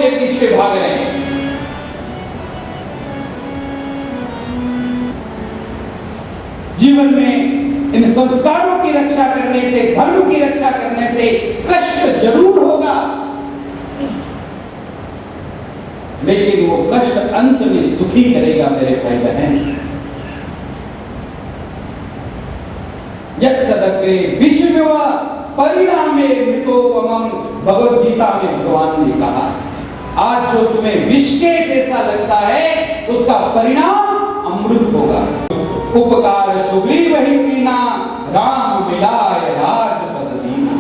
के पीछे भाग रहे हैं। जीवन में इन संस्कारों की रक्षा करने से, धर्म की रक्षा करने से कष्ट जरूर होगा, लेकिन वो कष्ट अंत में सुखी करेगा मेरे भाई बहन। यत्तदग्रे विश्वमेव परिणामे मृतोपमम्, भगवद गीता में भगवान ने कहा, आज जो तुम्हें विष के जैसा लगता है उसका परिणाम अमृत होगा। उपकार सुग्रीव ही कीना, राम मिलाय राजपद दीना।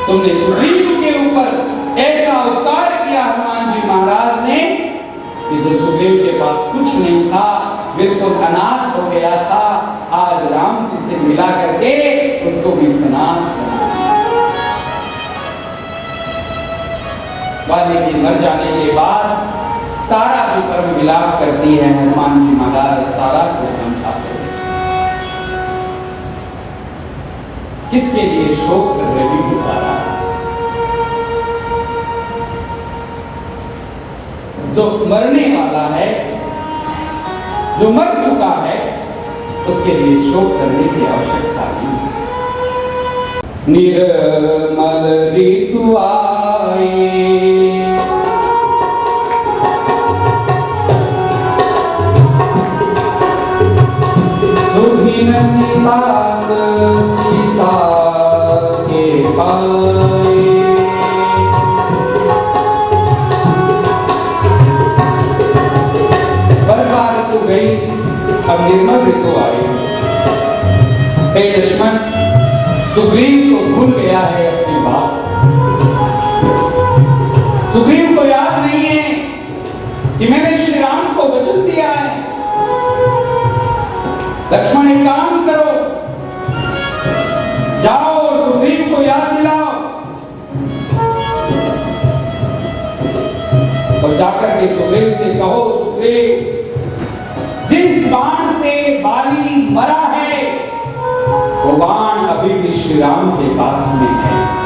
तुमने सुग्रीव के ऊपर ऐसा उपकार किया हनुमान जी महाराज ने कि जो सुग्रीव के पास कुछ नहीं था, बिल्कुल अनाथ हो गया था, आज राम जी से मिला करके उसको भी सनाथ बना। वाल्मीकि मर जाने के बाद तारा भी परम विलाप करती है। हनुमान जी महाराज तारा को समझाते हैं, किसके लिए शोक कर रही हो तारा? जो मरने वाला है, जो मर चुका है, उसके लिए शोक करने की आवश्यकता नहीं। निर्मल ऋतु आए, सुधीन सीतात सीता के पाए। वर्षा ऋतु गई, अब निर्मल ऋतु आई। हे लक्ष्मण, सुग्रीव को भूल गया है अपनी बात। सुग्रीव को याद नहीं है कि मैंने श्री राम को वचन दिया है। लक्ष्मण एक काम करो, जाओ और सुग्रीव को याद दिलाओ और जाकर के सुग्रीव से कहो, सुग्रीव, जिस बाण से बाली मरा है वो बाण अभी भी श्री राम के पास में है।